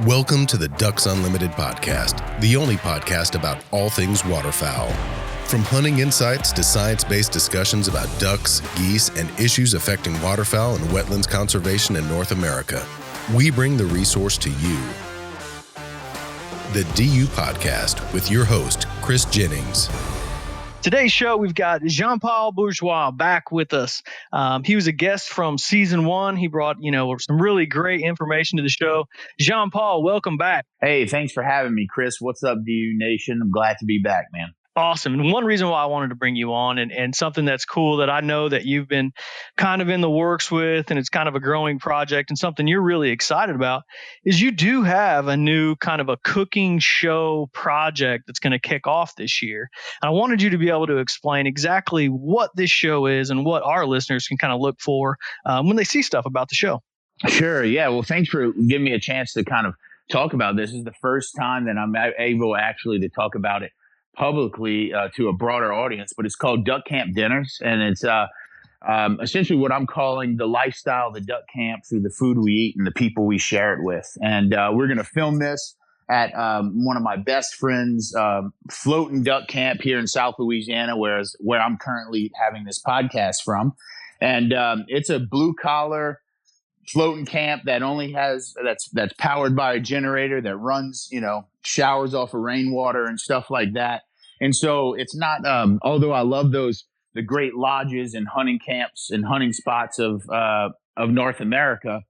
Welcome to the Ducks Unlimited podcast, the only podcast about all things waterfowl. From hunting insights to science-based discussions about ducks, geese, and issues affecting waterfowl and wetlands conservation in North America, we bring the resource to you. The DU Podcast with your host, Chris Jennings. Today's show, we've got Jean-Paul Bourgeios back with us. He was a guest from season 1. He brought, some really great information to the show. Jean-Paul, welcome back. Hey, thanks for having me, Chris. What's up, DU Nation? I'm glad to be back, man. Awesome. And one reason why I wanted to bring you on and something that's cool that I know that you've been kind of in the works with, and it's kind of a growing project and something you're really excited about, is you do have a new kind of a cooking show project that's going to kick off this year. And I wanted you to be able to explain exactly what this show is and what our listeners can kind of look for when they see stuff about the show. Sure. Yeah. Well, thanks for giving me a chance to kind of talk about this. This is the first time that I'm able actually to talk about it publicly to a broader audience, but it's called Duck Camp Dinners, and it's essentially what I'm calling the lifestyle of the duck camp through the food we eat and the people we share it with. And we're going to film this at one of my best friends' floating duck camp here in South Louisiana, where I'm currently having this podcast from. And it's a blue collar floating camp that only has that's powered by a generator that runs, showers off of rainwater and stuff like that. And so it's not, although I love the great lodges and hunting camps and hunting spots of North America,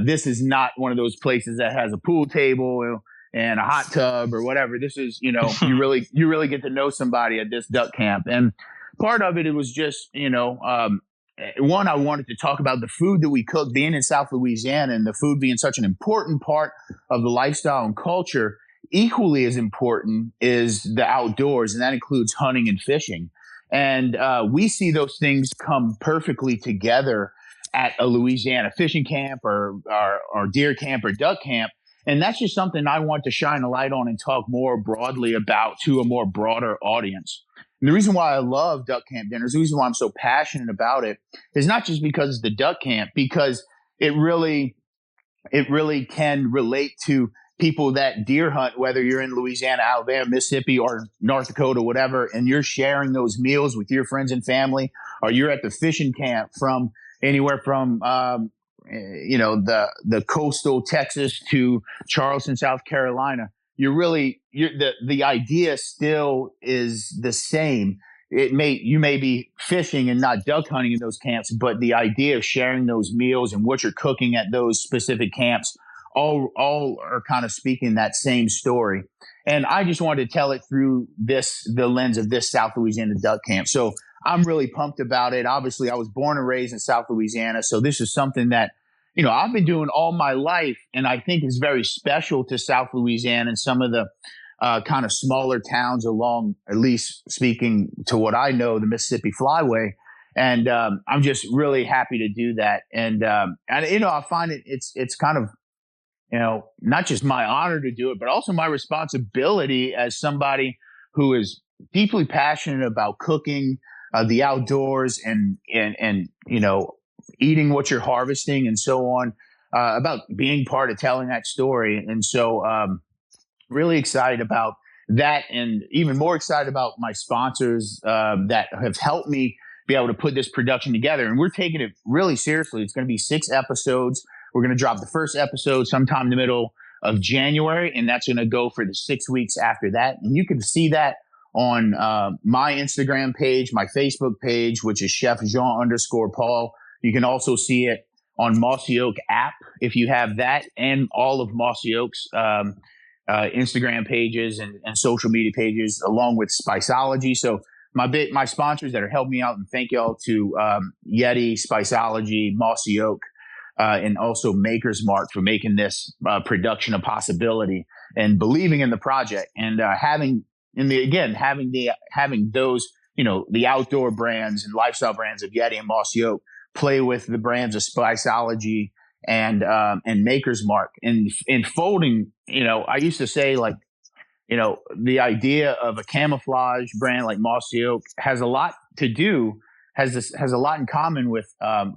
this is not one of those places that has a pool table and a hot tub or whatever. This is, you really get to know somebody at this duck camp. And part of it was just, one, I wanted to talk about the food that we cook, being in South Louisiana, and the food being such an important part of the lifestyle and culture. Equally as important is the outdoors, and that includes hunting and fishing. And we see those things come perfectly together at a Louisiana fishing camp or deer camp or duck camp. And that's just something I want to shine a light on and talk more broadly about to a more broader audience. And the reason why I love Duck Camp Dinners, the reason why I'm so passionate about it, is not just because it's the duck camp, because it really can relate to people that deer hunt, whether you're in Louisiana, Alabama, Mississippi, or North Dakota, whatever, and you're sharing those meals with your friends and family, or you're at the fishing camp from anywhere from the coastal Texas to Charleston, South Carolina. The idea still is the same. You may be fishing and not duck hunting in those camps, but the idea of sharing those meals and what you're cooking at those specific camps all are kind of speaking that same story. And I just wanted to tell it through the lens of this South Louisiana duck camp. So I'm really pumped about it. Obviously, I was born and raised in South Louisiana, so this is something that I've been doing all my life, and I think is very special to South Louisiana and some of the kind of smaller towns along, at least speaking to what I know, the Mississippi Flyway. And I'm just really happy to do that. And I find it's kind of, not just my honor to do it, but also my responsibility as somebody who is deeply passionate about cooking, the outdoors, and eating what you're harvesting and so on, about being part of telling that story. And so really excited about that, and even more excited about my sponsors that have helped me be able to put this production together. And we're taking it really seriously. It's going to be 6 episodes. We're going to drop the first episode sometime in the middle of January, and that's going to go for the 6 weeks after that. And you can see that on my Instagram page, my Facebook page, which is Chef Jean_Paul. You can also see it on Mossy Oak app if you have that, and all of Mossy Oak's Instagram pages and social media pages, along with Spiceology. So my sponsors that are helping me out, and thank y'all to Yeti, Spiceology, Mossy Oak, and also Maker's Mark for making this production a possibility and believing in the project, and having those, the outdoor brands and lifestyle brands of Yeti and Mossy Oak play with the brands of Spiceology and Maker's Mark, and folding. I used to say, the idea of a camouflage brand like Mossy Oak has a lot in common with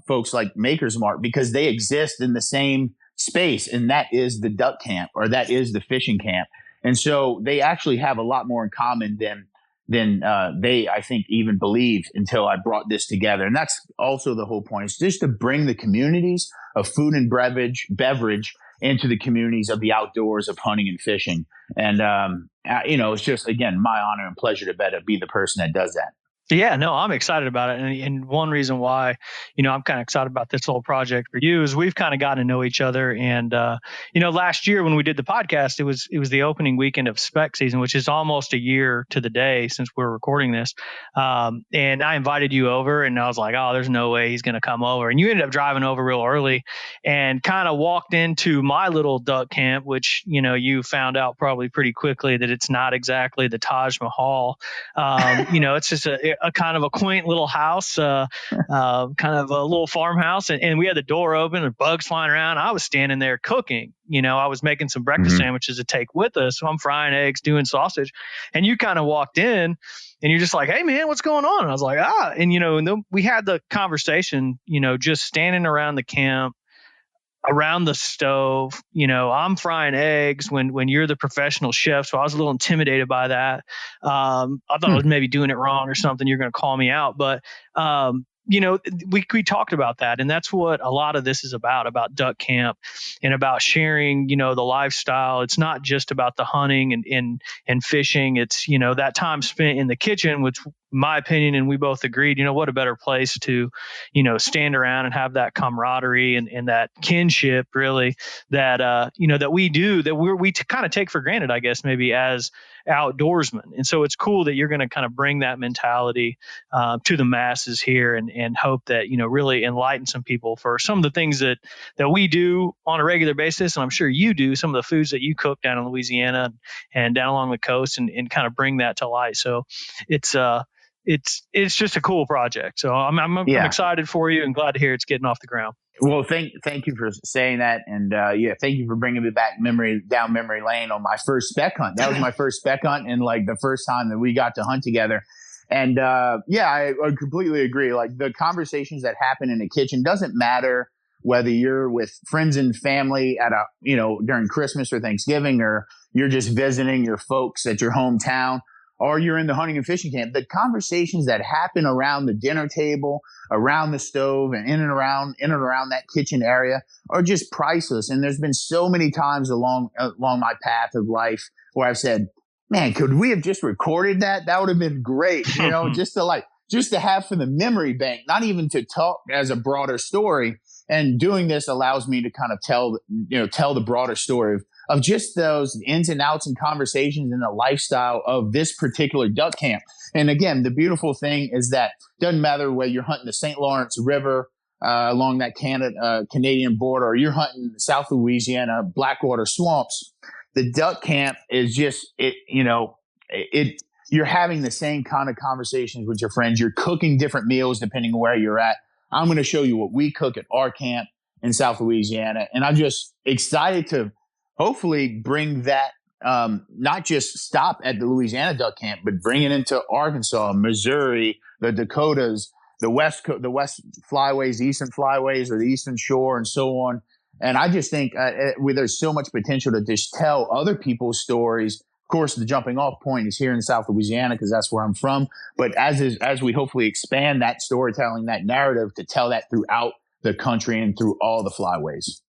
folks like Maker's Mark, because they exist in the same space, and that is the duck camp, or that is the fishing camp. And so they actually have a lot more in common than they, I think, even believed until I brought this together. And that's also the whole point, is just to bring the communities of food and beverage into the communities of the outdoors of hunting and fishing. And, it's just, again, my honor and pleasure to be the person that does that. Yeah, no, I'm excited about it. And one reason why, I'm kind of excited about this whole project for you is we've kind of gotten to know each other. And, last year when we did the podcast, it was the opening weekend of spec season, which is almost a year to the day since we're recording this. And I invited you over, and I was like, oh, there's no way he's going to come over. And you ended up driving over real early and kind of walked into my little duck camp, which, you found out probably pretty quickly that it's not exactly the Taj Mahal. It's just a kind of a quaint little house, kind of a little farmhouse. And we had the door open and bugs flying around. I was standing there cooking. I was making some breakfast sandwiches to take with us. So I'm frying eggs, doing sausage. And you kind of walked in and you're just like, hey, man, what's going on? And I was like, And, and then we had the conversation, just standing around the camp, around the stove. I'm frying eggs when you're the professional chef. So I was a little intimidated by that. I thought I was maybe doing it wrong or something. You're going to call me out. But, we talked about that. And that's what a lot of this is about duck camp and about sharing, the lifestyle. It's not just about the hunting and fishing. It's, that time spent in the kitchen, which, my opinion, and we both agreed, what a better place to, stand around and have that camaraderie and that kinship, really, that, that we do, that we kind of take for granted, I guess, maybe as outdoorsmen. And so it's cool that you're going to kind of bring that mentality to the masses here and hope that, really enlighten some people for some of the things that we do on a regular basis. And I'm sure you do some of the foods that you cook down in Louisiana and down along the coast and kind of bring that to light. So it's just a cool project. So I'm excited for you and glad to hear it's getting off the ground. Well, thank you for saying that. And thank you for bringing me back down memory lane on my first spec hunt. That was my first spec hunt and like the first time that we got to hunt together. And I completely agree. Like the conversations that happen in the kitchen doesn't matter whether you're with friends and family at during Christmas or Thanksgiving, or you're just visiting your folks at your hometown, or you're in the hunting and fishing camp. The conversations that happen around the dinner table, around the stove, and in and around that kitchen area are just priceless. And there's been so many times along my path of life where I've said, man, could we have just recorded that? That would have been great. Just to have for the memory bank, not even to talk as a broader story. And doing this allows me to kind of tell the broader story of just those ins and outs and conversations and the lifestyle of this particular duck camp. And again, the beautiful thing is that it doesn't matter whether you're hunting the St. Lawrence River along that Canadian border, or you're hunting South Louisiana Blackwater swamps. The duck camp is just you're having the same kind of conversations with your friends. You're cooking different meals depending on where you're at. I'm going to show you what we cook at our camp in South Louisiana. And I'm just excited to hopefully bring that, not just stop at the Louisiana duck camp, but bring it into Arkansas, Missouri, the Dakotas, the West flyways, the Eastern flyways, or the Eastern Shore, and so on. And I just think there's so much potential to just tell other people's stories. Of course, the jumping off point is here in South Louisiana because that's where I'm from. But as we hopefully expand that storytelling, that narrative, to tell that throughout the country and through all the flyways.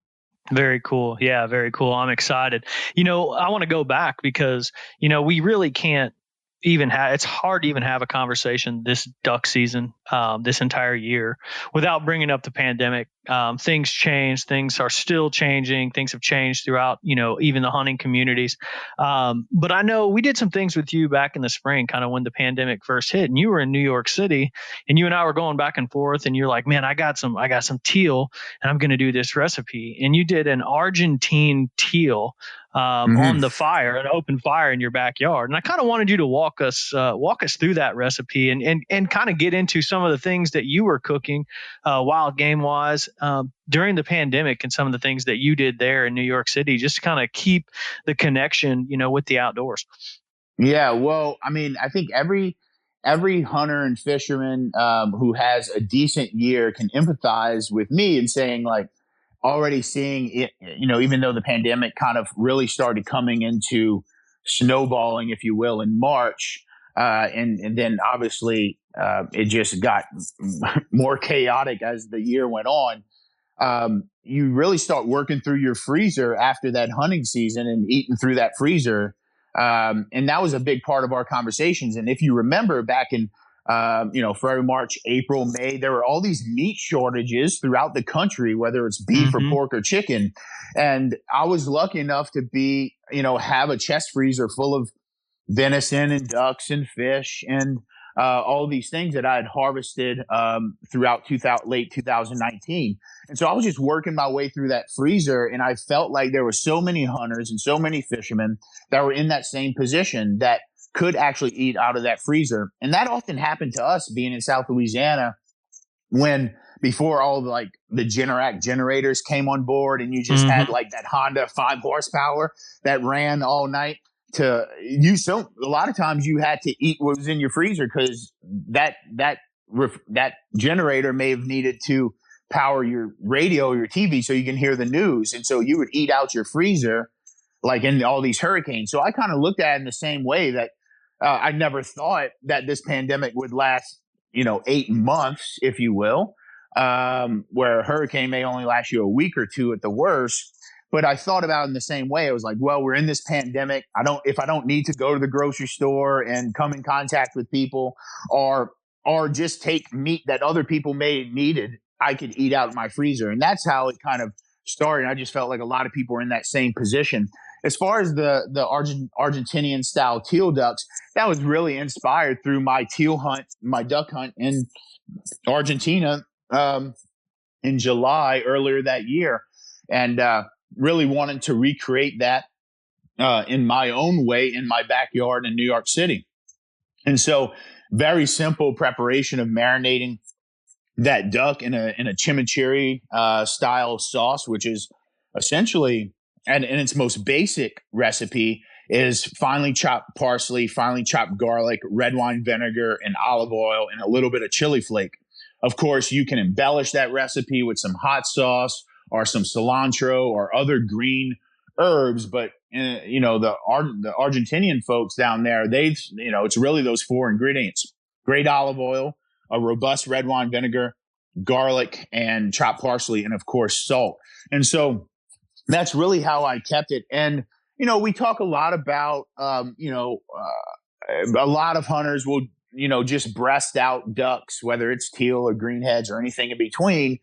Very cool. Yeah, very cool. I'm excited. I want to go back because, we really can't it's hard to even have a conversation this duck season, this entire year, without bringing up the pandemic. Things change. Things are still changing. Things have changed throughout, even the hunting communities. But I know we did some things with you back in the spring, kind of when the pandemic first hit, and you were in New York City, and you and I were going back and forth, and you're like, man, I got some teal, and I'm going to do this recipe. And you did an Argentine teal on the fire, an open fire in your backyard. And I kind of wanted you to walk us through that recipe and kind of get into some of the things that you were cooking wild game wise during the pandemic, and some of the things that you did there in New York City, just to kind of keep the connection, with the outdoors. Yeah. Well, I mean, I think every hunter and fisherman who has a decent year can empathize with me in saying, like, already seeing it, even though the pandemic kind of really started coming into snowballing, if you will, in March. And then obviously it just got more chaotic as the year went on. You really start working through your freezer after that hunting season and eating through that freezer. And that was a big part of our conversations. And if you remember back in, February, March, April, May, there were all these meat shortages throughout the country, whether it's beef or pork or chicken. And I was lucky enough to have a chest freezer full of venison and ducks and fish and all these things that I had harvested throughout late 2019. And so I was just working my way through that freezer, and I felt like there were so many hunters and so many fishermen that were in that same position that could actually eat out of that freezer. And that often happened to us being in South Louisiana before all the Generac generators came on board, and you just had like that Honda 5 horsepower that ran all night. A lot of times you had to eat what was in your freezer because that generator may have needed to power your radio or your TV so you can hear the news. And so you would eat out your freezer like in all these hurricanes. So I kind of looked at it in the same way that I never thought that this pandemic would last, 8 months, if you will, where a hurricane may only last you a week or two at the worst. But I thought about it in the same way. I was like, well, we're in this pandemic. If I don't need to go to the grocery store and come in contact with people or just take meat that other people may have needed, I could eat out in my freezer. And that's how it kind of started. I just felt like a lot of people were in that same position. As far as the Argentinian style teal ducks, that was really inspired through my duck hunt in Argentina in July earlier that year. And really wanted to recreate that in my own way in my backyard in New York City. And so very simple preparation of marinating that duck in a chimichurri style sauce, which is essentially, and in its most basic recipe, is finely chopped parsley, finely chopped garlic, red wine vinegar, and olive oil, and a little bit of chili flake. Of course, you can embellish that recipe with some hot sauce or some cilantro or other green herbs. But, the Argentinian folks down there, it's really those 4 ingredients: great olive oil, a robust red wine vinegar, garlic, and chopped parsley, and of course, salt. And so that's really how I kept it. And, we talk a lot about, a lot of hunters will, just breast out ducks, whether it's teal or greenheads or anything in between.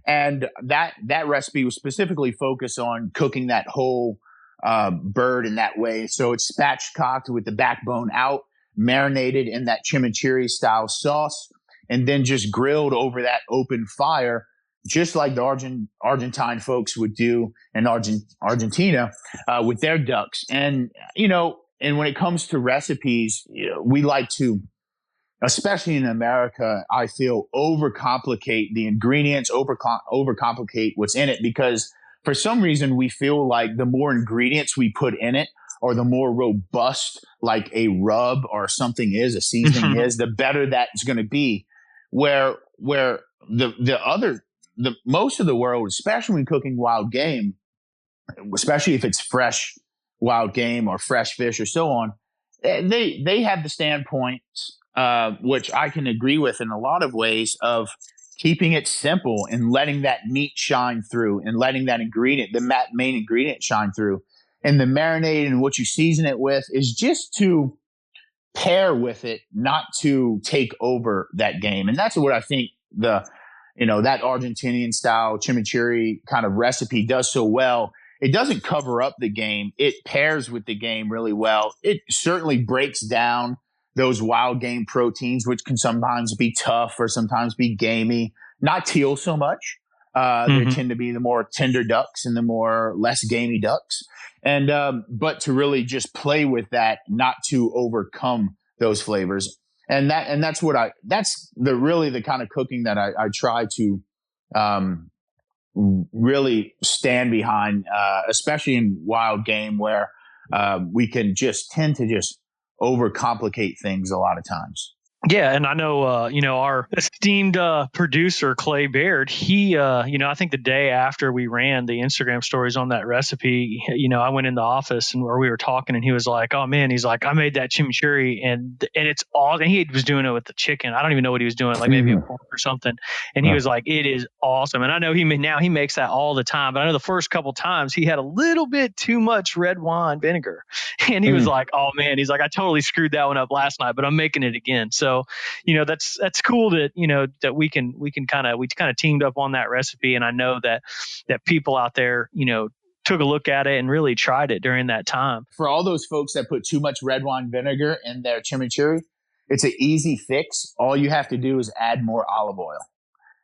And that recipe was specifically focused on cooking that whole bird in that way. So it's spatchcocked with the backbone out, marinated in that chimichurri style sauce, and then just grilled over that open fire, just like the Argentine folks would do in Argentina with their ducks. And, and when it comes to recipes, we like to, especially in America, I feel overcomplicate the ingredients, overcomplicate what's in it, because for some reason we feel like the more ingredients we put in it, or the more robust like a rub or something is, a seasoning is, the better that's going to be. Where the most of the world, especially when cooking wild game, especially if it's fresh wild game or fresh fish or so on, they have the standpoint, which I can agree with in a lot of ways, of keeping it simple and letting that meat shine through and letting that ingredient, the main ingredient, shine through. And the marinade and what you season it with is just to pair with it, not to take over that game. And that's what I think that Argentinian style chimichurri kind of recipe does so well. It doesn't cover up the game. It pairs with the game really well. It certainly breaks down those wild game proteins, which can sometimes be tough or sometimes be gamey. Not teal so much. There tend to be the more tender ducks and the more less gamey ducks. And but to really just play with that, not to overcome those flavors. And that's the kind of cooking that I try to really stand behind, especially in wild game, where we can just tend to just overcomplicate things a lot of times. Yeah, and I know, our esteemed producer Clay Baird. He, I think the day after we ran the Instagram stories on that recipe, I went in the office and where we were talking, and he was like, "Oh man," he's like, "I made that chimichurri, and it's all." And he was doing it with the chicken. I don't even know what he was doing, like maybe a Mhm. pork or something. And he was like, "It is awesome." And I know now he makes that all the time, but I know the first couple times he had a little bit too much red wine vinegar, and he was Mm. like, "Oh man," he's like, "I totally screwed that one up last night, but I'm making it again." So that's cool that that we kind of teamed up on that recipe, and I know that people out there took a look at it and really tried it during that time. For all those folks that put too much red wine vinegar in their chimichurri, it's an easy fix. All you have to do is add more olive oil,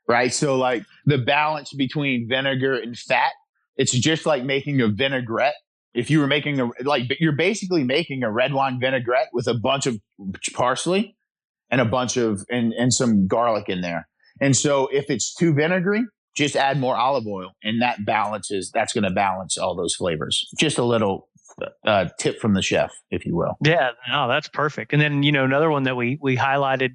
right? So like the balance between vinegar and fat, it's just like making a vinaigrette. If you were making you're basically making a red wine vinaigrette with a bunch of parsley and a bunch of and some garlic in there. And so if it's too vinegary, just add more olive oil, and that's going to balance all those flavors. Just a little tip from the chef, if you will. Yeah, no, that's perfect. And then another one that we highlighted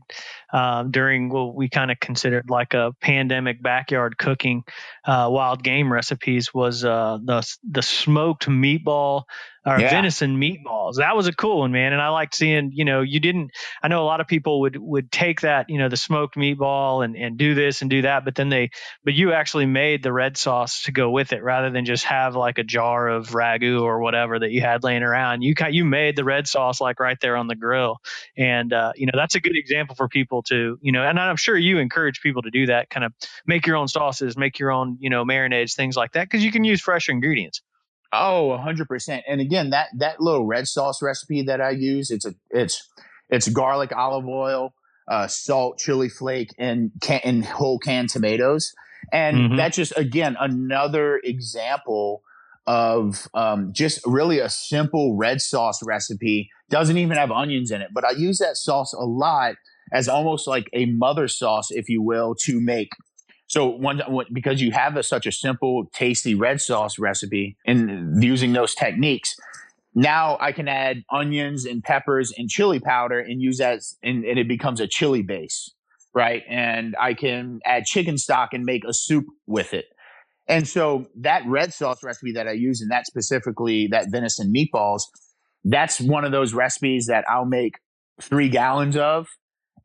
during what we kind of considered like a pandemic backyard cooking wild game recipes was the smoked meatball or Yeah. venison meatballs. That was a cool one, man. And I liked seeing you didn't. I know a lot of people would take that the smoked meatball and do this and do that, but you actually made the red sauce to go with it rather than just have like a jar of ragu or whatever that you had laying around. You made the red sauce like right there on the grill, and that's a good example for people to and I'm sure you encourage people to do that, kind of make your own sauces, make your own marinades, things like that, because you can use fresh ingredients. Oh, 100%. And again, that little red sauce recipe that I use, it's garlic, olive oil, salt, chili flake, and whole canned tomatoes. And Hmm. that's just again another example of just really a simple red sauce recipe. Doesn't even have onions in it, but I use that sauce a lot as almost like a mother sauce, if you will, to make. So because you have such a simple, tasty red sauce recipe and using those techniques, now I can add onions and peppers and chili powder and use that, and it becomes a chili base, right? And I can add chicken stock and make a soup with it. And so that red sauce recipe that I use, and that specifically that venison meatballs, that's one of those recipes that I'll make 3 gallons of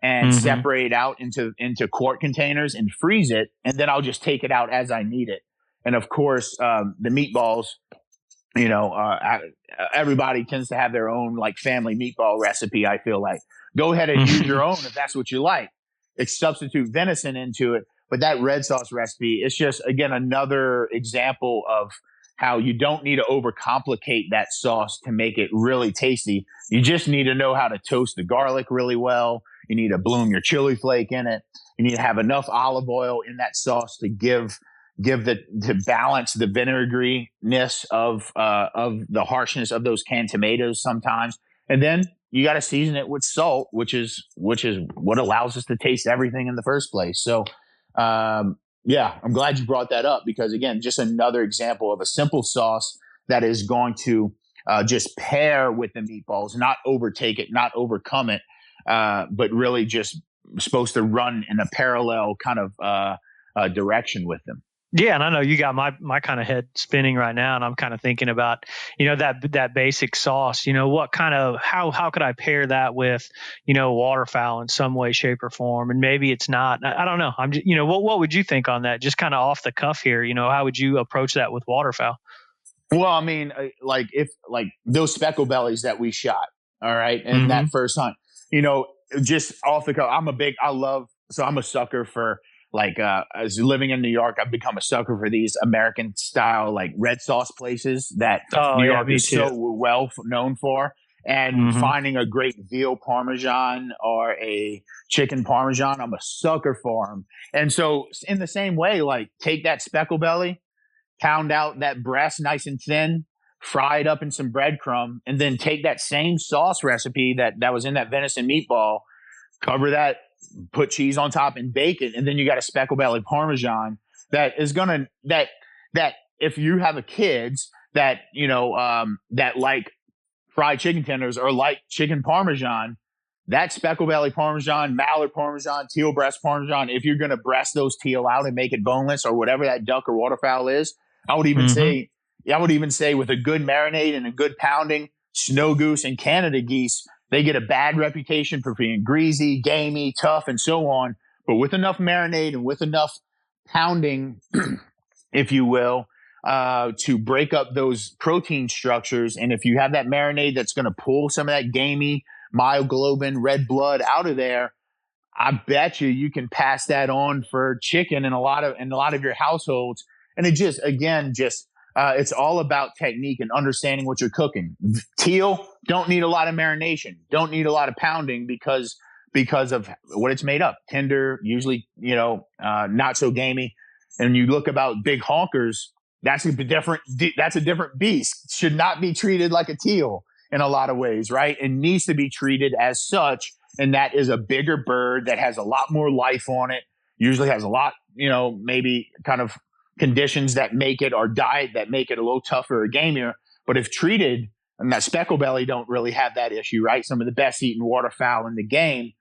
and Hmm. separate out into quart containers and freeze it, and then I'll just take it out as I need it. And of course, the meatballs, you know, everybody tends to have their own like family meatball recipe. I feel like go ahead and use your own if that's what you like. It's substitute venison into it, but that red sauce recipe, it's just again another example of how you don't need to overcomplicate that sauce to make it really tasty. You just need to know how to toast the garlic really well. You need to bloom your chili flake in it. You need to have enough olive oil in that sauce to give the to balance the vinegariness of the harshness of those canned tomatoes sometimes, and then you got to season it with salt, which is what allows us to taste everything in the first place. So, yeah, I'm glad you brought that up because again, just another example of a simple sauce that is going to just pair with the meatballs, not overtake it, not overcome it, but really just supposed to run in a parallel kind of direction with them. Yeah, and I know you got my kind of head spinning right now, and I'm kind of thinking about that basic sauce. What kind of how could I pair that with waterfowl in some way, shape, or form? And maybe it's not. I don't know. I'm just what would you think on that? Just kind of off the cuff here. How would you approach that with waterfowl? Well, I mean, like if like those speckle bellies that we shot, all right, and Mm-hmm. that first hunt, just off the cuff, I'm a sucker for like as living in New York, I've become a sucker for these American style like red sauce places that Oh New yeah, York me is too. so well known for. And Mm-hmm. finding a great veal parmesan or a chicken parmesan, I'm a sucker for them. And so, in the same way, like take that speckle belly, pound out that breast nice and thin, fry it up in some breadcrumb, and then take that same sauce recipe that was in that venison meatball, cover that, put cheese on top, and bake it, and then you got a speckle belly parmesan that is gonna that if you have a kids that that like fried chicken tenders or like chicken parmesan, that speckle belly Parmesan, mallard Parmesan, teal breast Parmesan, if you're going to breast those teal out and make it boneless or whatever that duck or waterfowl is, I would even say with a good marinade and a good pounding, snow goose and Canada geese, they get a bad reputation for being greasy, gamey, tough, and so on. But with enough marinade and with enough pounding, if you will, to break up those protein structures. And if you have that marinade that's going to pull some of that gamey, myoglobin, red blood out of there, I bet you can pass that on for chicken in a lot of your households. And it just, again, it's all about technique and understanding what you're cooking. Teal don't need a lot of marination, don't need a lot of pounding because of what it's made up. Tender, usually, not so gamey. And you look about big honkers, that's a different beast. Should not be treated like a teal in a lot of ways, right? It needs to be treated as such. And that is a bigger bird that has a lot more life on it, usually has a lot, maybe kind of conditions that make it, or diet that make it a little tougher or gamier. But if treated, and that speckle belly don't really have that issue, right? Some of the best eaten waterfowl in the game.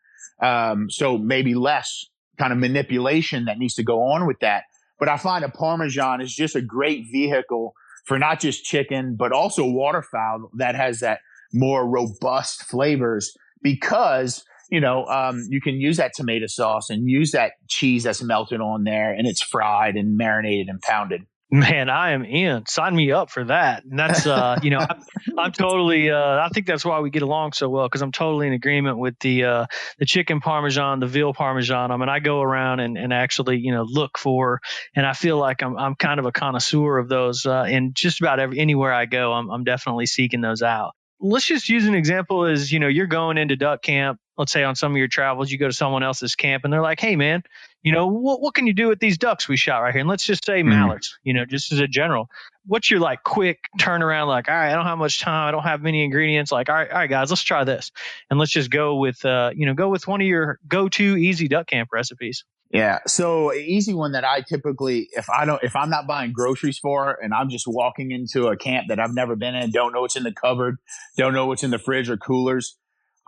So maybe less kind of manipulation that needs to go on with that. But I find a Parmesan is just a great vehicle for not just chicken, but also waterfowl that has that more robust flavors, because, you can use that tomato sauce and use that cheese that's melted on there and it's fried and marinated and pounded. Man, I am in. Sign me up for that. And that's, I'm totally, I think that's why we get along so well, because I'm totally in agreement with the chicken Parmesan, the veal Parmesan. I mean, I go around and actually, look for, and I feel like I'm kind of a connoisseur of those. And just about anywhere I go, I'm definitely seeking those out. Let's just use an example as, you're going into duck camp. Let's say on some of your travels, you go to someone else's camp and they're like, hey, man, what can you do with these ducks we shot right here? And let's just say mallards, just as a general. What's your quick turnaround? All right, I don't have much time. I don't have many ingredients. All right, guys, let's try this. And let's just go with one of your go-to easy duck camp recipes. Yeah. So an easy one that I typically, if I'm not buying groceries for, and I'm just walking into a camp that I've never been in, don't know what's in the cupboard, don't know what's in the fridge or coolers,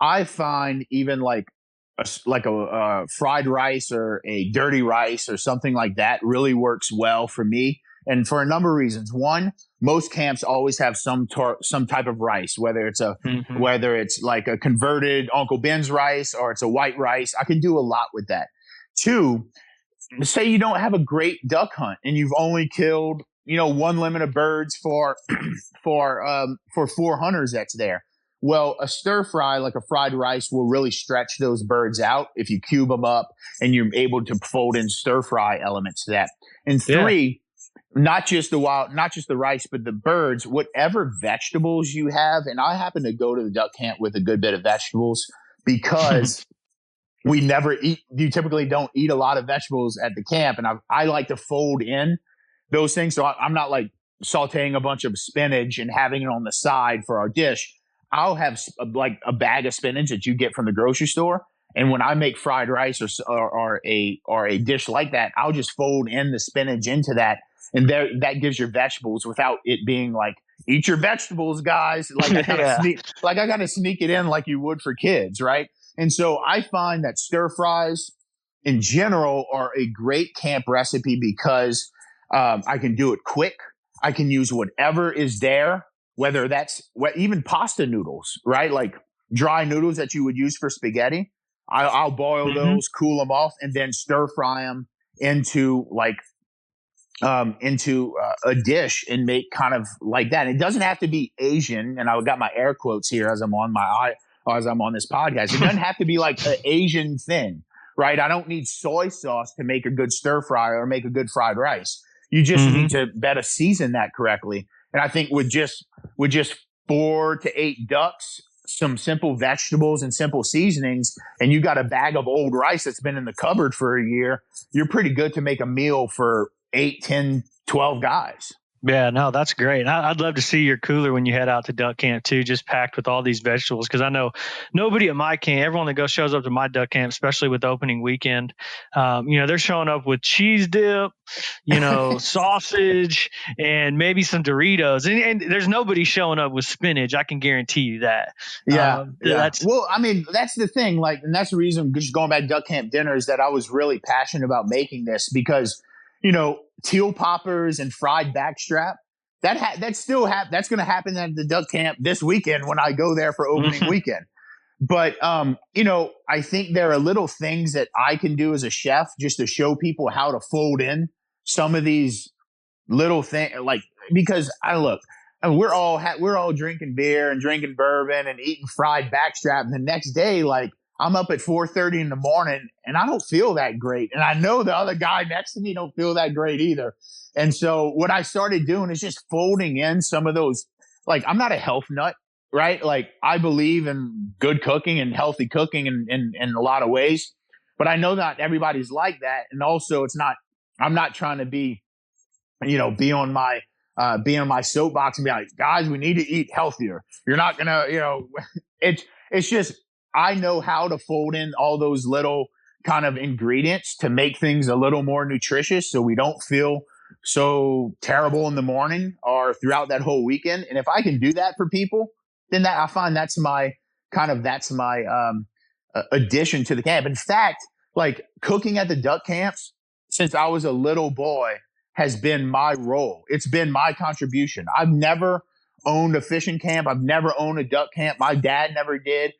I find even like a fried rice or a dirty rice or something like that really works well for me. And for a number of reasons. One, most camps always have some type of rice, whether it's like a converted Uncle Ben's rice or it's a white rice. I can do a lot with that. Two, say you don't have a great duck hunt and you've only killed, one limit of birds for 4 hunters that's there. Well, a stir fry, like a fried rice, will really stretch those birds out if you cube them up and you're able to fold in stir fry elements to that. And three, not just the rice, but the birds, whatever vegetables you have. And I happen to go to the duck camp with a good bit of vegetables because you typically don't eat a lot of vegetables at the camp. And I like to fold in those things. So I'm not like sauteing a bunch of spinach and having it on the side for our dish. I'll have a bag of spinach that you get from the grocery store. And when I make fried rice or a dish like that, I'll just fold in the spinach into that. And that gives your vegetables without it being like, eat your vegetables, guys. Like I gotta sneak it in like you would for kids, right? And so I find that stir fries in general are a great camp recipe because I can do it quick. I can use whatever is there, whether that's even pasta noodles, right? Like dry noodles that you would use for spaghetti. I'll boil those, cool them off, and then stir fry them into a dish and make kind of like that. It doesn't have to be Asian, and I got my air quotes here as I'm on this podcast. It doesn't have to be like an Asian thing, right? I don't need soy sauce to make a good stir fry or make a good fried rice. You just need to better season that correctly. And I think with just 4 to 8 ducks, some simple vegetables and simple seasonings, and you got a bag of old rice that's been in the cupboard for a year, you're pretty good to make a meal for 8, 10, 12 guys. Yeah, no, that's great. I'd love to see your cooler when you head out to duck camp too, just packed with all these vegetables. Because I know nobody at my camp, everyone that shows up to my duck camp, especially with opening weekend, they're showing up with cheese dip, sausage, and maybe some Doritos. And there's nobody showing up with spinach. I can guarantee you that. Yeah, yeah. That's Well, I mean, that's the thing. Like, and that's the reason, just going back to duck camp dinners, that I was really passionate about making this because, teal poppers and fried backstrap. That's going to happen at the duck camp this weekend when I go there for opening weekend. But I think there are little things that I can do as a chef just to show people how to fold in some of these little things, like, because we're all drinking beer and drinking bourbon and eating fried backstrap. And the next day, like, I'm up at 4:30 in the morning and I don't feel that great. And I know the other guy next to me don't feel that great either. And so what I started doing is just folding in some of those, like, I'm not a health nut, right? Like, I believe in good cooking and healthy cooking in a lot of ways, but I know not everybody's like that. And also I'm not trying to be on my soapbox and be like, guys, we need to eat healthier. You're not gonna, it's just, I know how to fold in all those little kind of ingredients to make things a little more nutritious so we don't feel so terrible in the morning or throughout that whole weekend. And if I can do that for people, then I find that's my addition to the camp. In fact, like, cooking at the duck camps since I was a little boy has been my role. It's been my contribution. I've never owned a fishing camp. I've never owned a duck camp. My dad never did.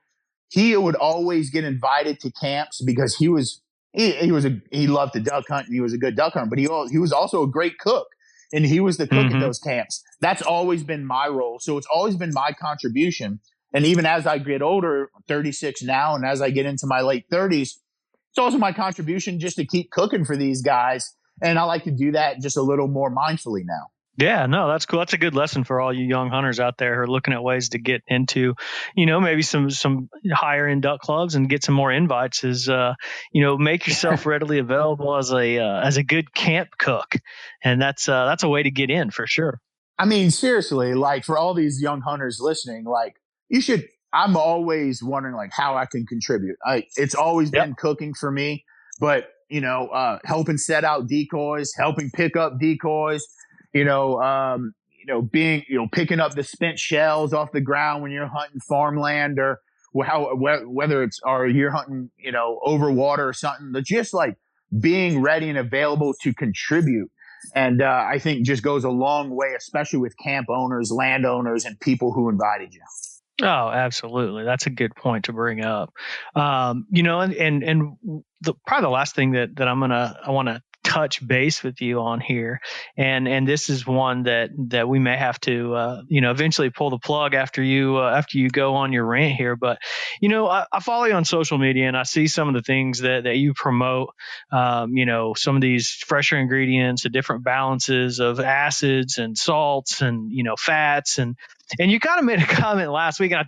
He would always get invited to camps because he loved to duck hunt and he was a good duck hunter, but he was also a great cook, and he was the cook at those camps. That's always been my role. So it's always been my contribution. And even as I get older, 36 now, and as I get into my late 30s, it's also my contribution just to keep cooking for these guys. And I like to do that just a little more mindfully now. Yeah, no, that's cool. That's a good lesson for all you young hunters out there who are looking at ways to get into, maybe some higher end duck clubs and get some more invites. Is make yourself readily available as a good camp cook, and that's a way to get in for sure. I mean, seriously, like, for all these young hunters listening, like, you should. I'm always wondering, like, how I can contribute. It's always been cooking for me, but helping set out decoys, helping pick up decoys. Picking up the spent shells off the ground when you're hunting farmland, or whether you're hunting, over water or something, but just like being ready and available to contribute. And I think just goes a long way, especially with camp owners, landowners, and people who invited you. Oh, absolutely. That's a good point to bring up. And probably the last thing that I want to touch base with you on here, and this is one that we may have to eventually pull the plug after you go on your rant here. But I follow you on social media and I see some of the things that you promote. Some of these fresher ingredients, the different balances of acids and salts and fats, and you kind of made a comment last week, and I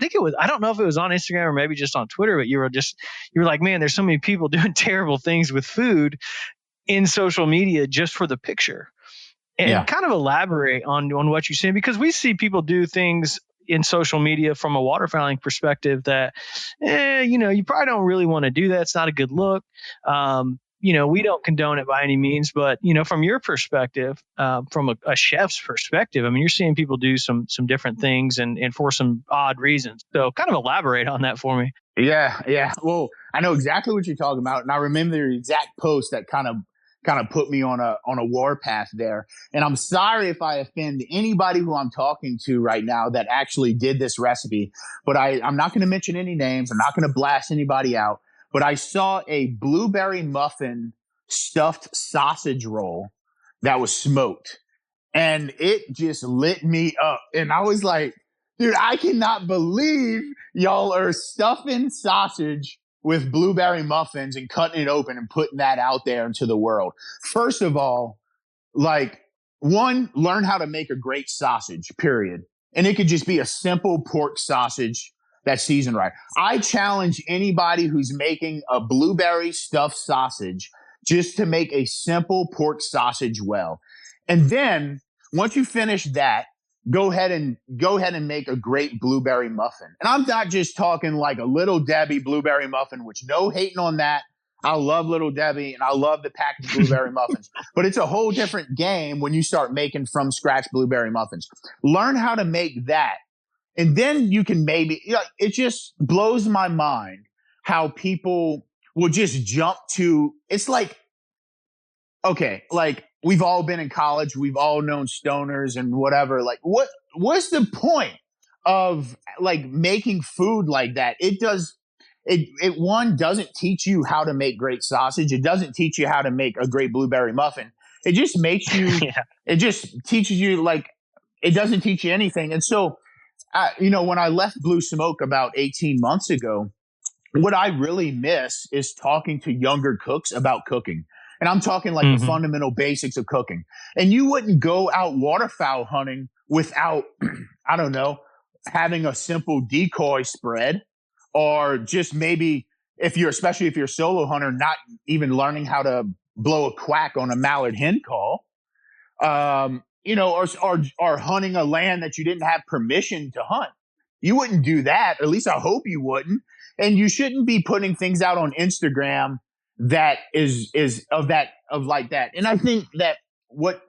don't know if it was on Instagram or maybe just on Twitter, but you were like, man, there's so many people doing terrible things with food in social media just for the picture. And kind of elaborate on what you're saying, because we see people do things in social media from a waterfowling perspective that, you probably don't really want to do that. It's not a good look. We don't condone it by any means, but, from your perspective, from a chef's perspective, I mean, you're seeing people do some different things and for some odd reasons. So kind of elaborate on that for me. Yeah. Well, I know exactly what you're talking about. And I remember the exact post that kind of put me on a warpath there. And I'm sorry if I offend anybody who I'm talking to right now that actually did this recipe, but I'm not going to mention any names. I'm not going to blast anybody out, but I saw a blueberry muffin stuffed sausage roll that was smoked, and it just lit me up. And I was like, dude, I cannot believe y'all are stuffing sausage with blueberry muffins and cutting it open and putting that out there into the world. First of all, like, learn how to make a great sausage, period. And it could just be a simple pork sausage that's seasoned right. I challenge anybody who's making a blueberry stuffed sausage just to make a simple pork sausage well. And then Once you finish that, go ahead and make a great blueberry muffin. And I'm not just talking like a Little Debbie blueberry muffin, which no hating on that. I love Little Debbie and I love the packaged blueberry muffins, but it's a whole different game when you start making from scratch blueberry muffins. Learn how to make that. And then you can maybe, it just blows my mind how people will just jump to, it's like, okay, like we've all been in college, we've all known stoners and whatever. Like what's the point of like making food like that? It one doesn't teach you how to make great sausage. It doesn't teach you how to make a great blueberry muffin. It just makes you, it just teaches you like, it doesn't teach you anything. And so, when I left Blue Smoke about 18 months ago, what I really miss is talking to younger cooks about cooking. And I'm talking like the fundamental basics of cooking. And you wouldn't go out waterfowl hunting without, I don't know, having a simple decoy spread, or just maybe especially if you're a solo hunter, not even learning how to blow a quack on a mallard hen call. Or hunting a land that you didn't have permission to hunt. You wouldn't do that. At least I hope you wouldn't. And you shouldn't be putting things out on Instagram that is like that. And I think that what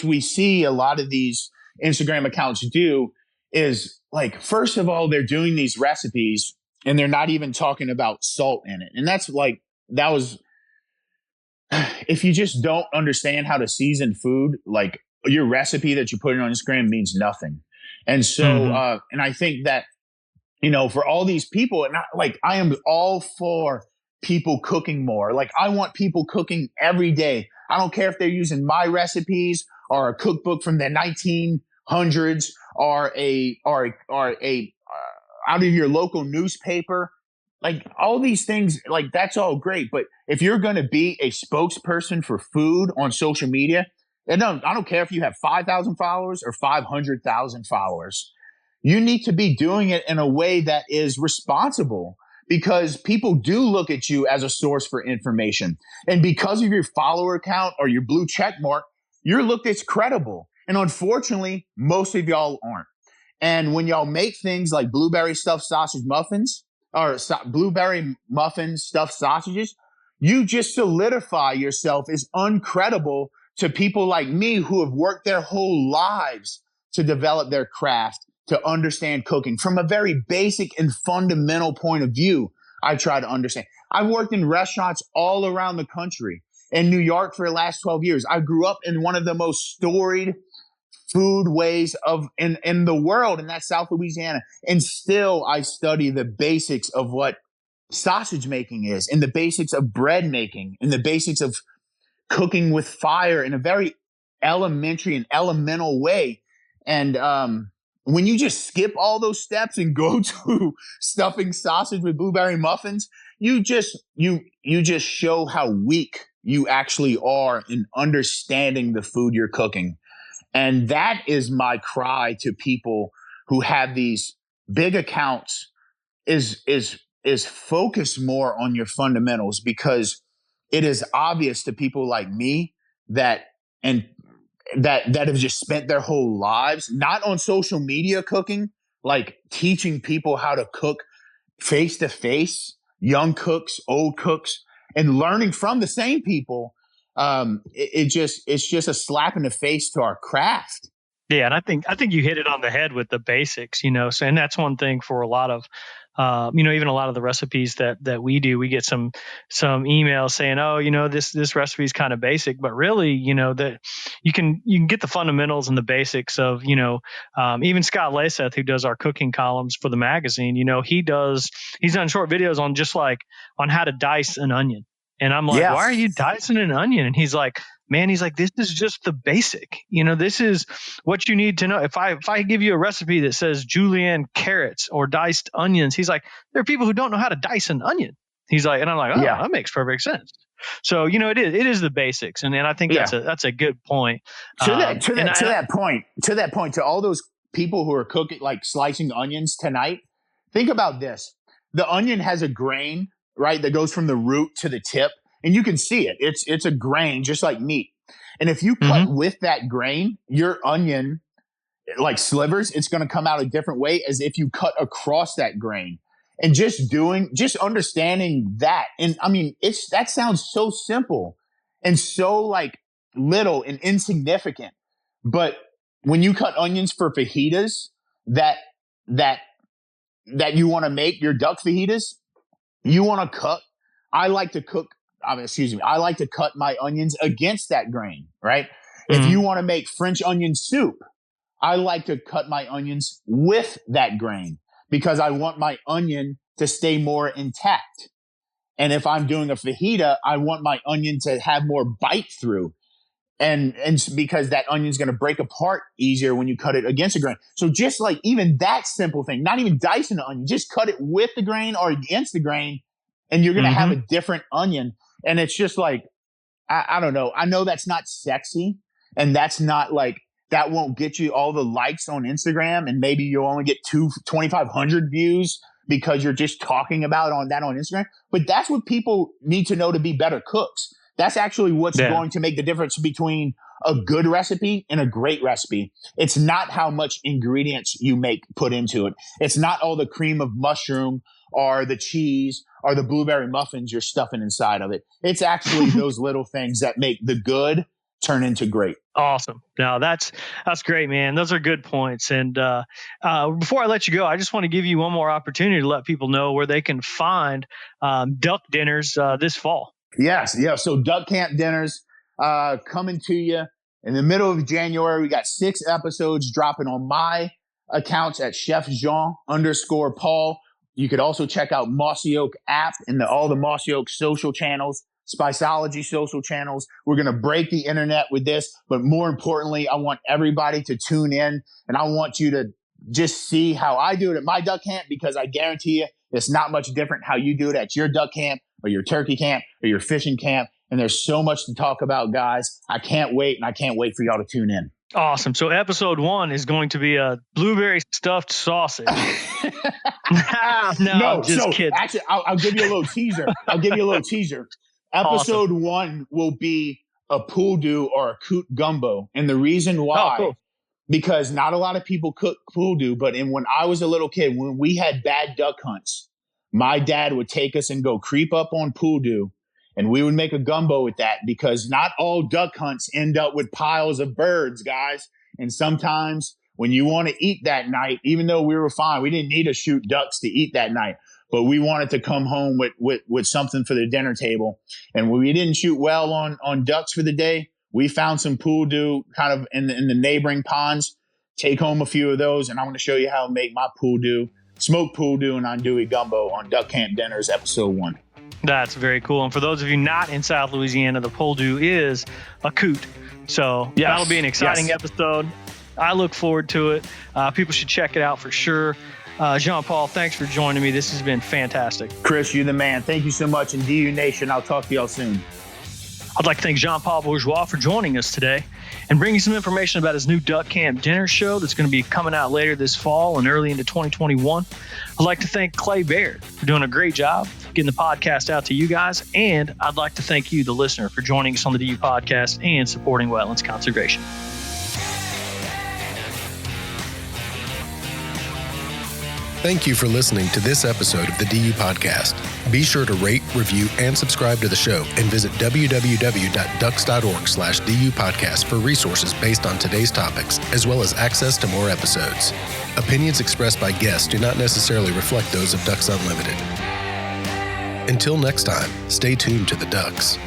we see a lot of these Instagram accounts do is, like, first of all, they're doing these recipes and they're not even talking about salt in it. And if you just don't understand how to season food, like, your recipe that you put on Instagram means nothing. And so, and I think that, for all these people, and I am all for people cooking more. Like, I want people cooking every day. I don't care if they're using my recipes or a cookbook from the 1900s or a out of your local newspaper. Like, all these things, like, that's all great. But if you're going to be a spokesperson for food on social media, and I don't care if you have 5,000 followers or 500,000 followers. You need to be doing it in a way that is responsible, because people do look at you as a source for information. And because of your follower count or your blue check mark, you're looked as credible. And unfortunately, most of y'all aren't. And when y'all make things like blueberry stuffed sausage muffins or blueberry muffins, stuffed sausages, you just solidify yourself as uncredible to people like me who have worked their whole lives to develop their craft, to understand cooking from a very basic and fundamental point of view. I try to understand. I've worked in restaurants all around the country. In New York for the last 12 years. I grew up in one of the most storied foodways in the world, and that's South Louisiana. And still, I study the basics of what sausage making is, and the basics of bread making, and the basics of cooking with fire in a very elementary and elemental way. And when you just skip all those steps and go to stuffing sausage with blueberry muffins, you just show how weak you actually are in understanding the food you're cooking. And that is my cry to people who have these big accounts, is focus more on your fundamentals, because it is obvious to people like me that have just spent their whole lives not on social media cooking, like teaching people how to cook face to face, young cooks, old cooks, and learning from the same people. It's just a slap in the face to our craft. Yeah, and I think you hit it on the head with the basics, So, and that's one thing for a lot of, even a lot of the recipes that we do. We get some emails saying, "Oh, this recipe is kind of basic," but really, that you can get the fundamentals and the basics of, even Scott Laseth, who does our cooking columns for the magazine. He's done short videos on how to dice an onion, and I'm like, "Why are you dicing an onion?" And he's like, this is just the basic. This is what you need to know. If I give you a recipe that says julienne carrots or diced onions, he's like, there are people who don't know how to dice an onion. He's like, and I'm like, that makes perfect sense. So, it is the basics. And I think that's a good point. To that point, to all those people who are cooking, like slicing onions tonight, think about this. The onion has a grain, right, that goes from the root to the tip. And you can see it. It's a grain, just like meat. And if you cut with that grain, your onion, like slivers, it's going to come out a different way as if you cut across that grain. And just understanding that. And I mean, that sounds so simple and so like little and insignificant. But when you cut onions for fajitas that you want to make your duck fajitas, you want to cut. I like to cut my onions against that grain, right? If you want to make French onion soup, I like to cut my onions with that grain because I want my onion to stay more intact. And if I'm doing a fajita, I want my onion to have more bite through. And because that onion's going to break apart easier when you cut it against the grain. So just like even that simple thing, not even dicing the onion, just cut it with the grain or against the grain, and you're going to have a different onion. And it's just like, I don't know. I know that's not sexy, and that's not like, that won't get you all the likes on Instagram, and maybe you'll only get 2,500 views because you're just talking about on Instagram. But that's what people need to know to be better cooks. That's actually what's going to make the difference between a good recipe and a great recipe. It's not how much ingredients you put into it. It's not all the cream of mushroom or the cheese or the blueberry muffins you're stuffing inside of it. It's actually those little things that make the good turn into great. Awesome. No, that's great, man. Those are good points. And before I let you go, I just want to give you one more opportunity to let people know where they can find duck dinners this fall. Yes. Yeah. So Duck Camp Dinners coming to you in the middle of January. We got 6 episodes dropping on my accounts at Chef Jean _Paul. You could also check out Mossy Oak app and all the Mossy Oak social channels, Spiceology social channels. We're going to break the internet with this, but more importantly, I want everybody to tune in, and I want you to just see how I do it at my duck camp, because I guarantee you it's not much different how you do it at your duck camp or your turkey camp or your fishing camp. And there's so much to talk about, guys. I can't wait, and I can't wait for y'all to tune in. Awesome. So episode 1 is going to be a blueberry stuffed sausage. No, just kidding. Actually, I'll give you a little teaser. Episode 1 will be a poodoo or a coot gumbo. And the reason why, because not a lot of people cook poodoo, but when I was a little kid, when we had bad duck hunts, my dad would take us and go creep up on poodoo, and we would make a gumbo with that, because not all duck hunts end up with piles of birds, guys. And sometimes when you want to eat that night, even though we were fine, we didn't need to shoot ducks to eat that night, but we wanted to come home with something for the dinner table. And when we didn't shoot well on ducks for the day, we found some poodoo kind of in the neighboring ponds. Take home a few of those, and I'm going to show you how to make my smoked poodoo and andouille gumbo on Duck Camp Dinners episode 1. That's very cool. And for those of you not in South Louisiana, the poodoo is a coot. So that'll be an exciting episode. I look forward to it. People should check it out for sure. Jean-Paul, thanks for joining me. This has been fantastic. Chris, you're the man. Thank you so much. And DU Nation, I'll talk to y'all soon. I'd like to thank Jean-Paul Bourgeios for joining us today and bringing some information about his new Duck Camp Dinner show that's going to be coming out later this fall and early into 2021. I'd like to thank Clay Baird for doing a great job getting the podcast out to you guys. And I'd like to thank you, the listener, for joining us on the DU podcast and supporting wetlands conservation. Thank you for listening to this episode of the DU Podcast. Be sure to rate, review, and subscribe to the show, and visit www.ducks.org/DU Podcast for resources based on today's topics, as well as access to more episodes. Opinions expressed by guests do not necessarily reflect those of Ducks Unlimited. Until next time, stay tuned to the Ducks.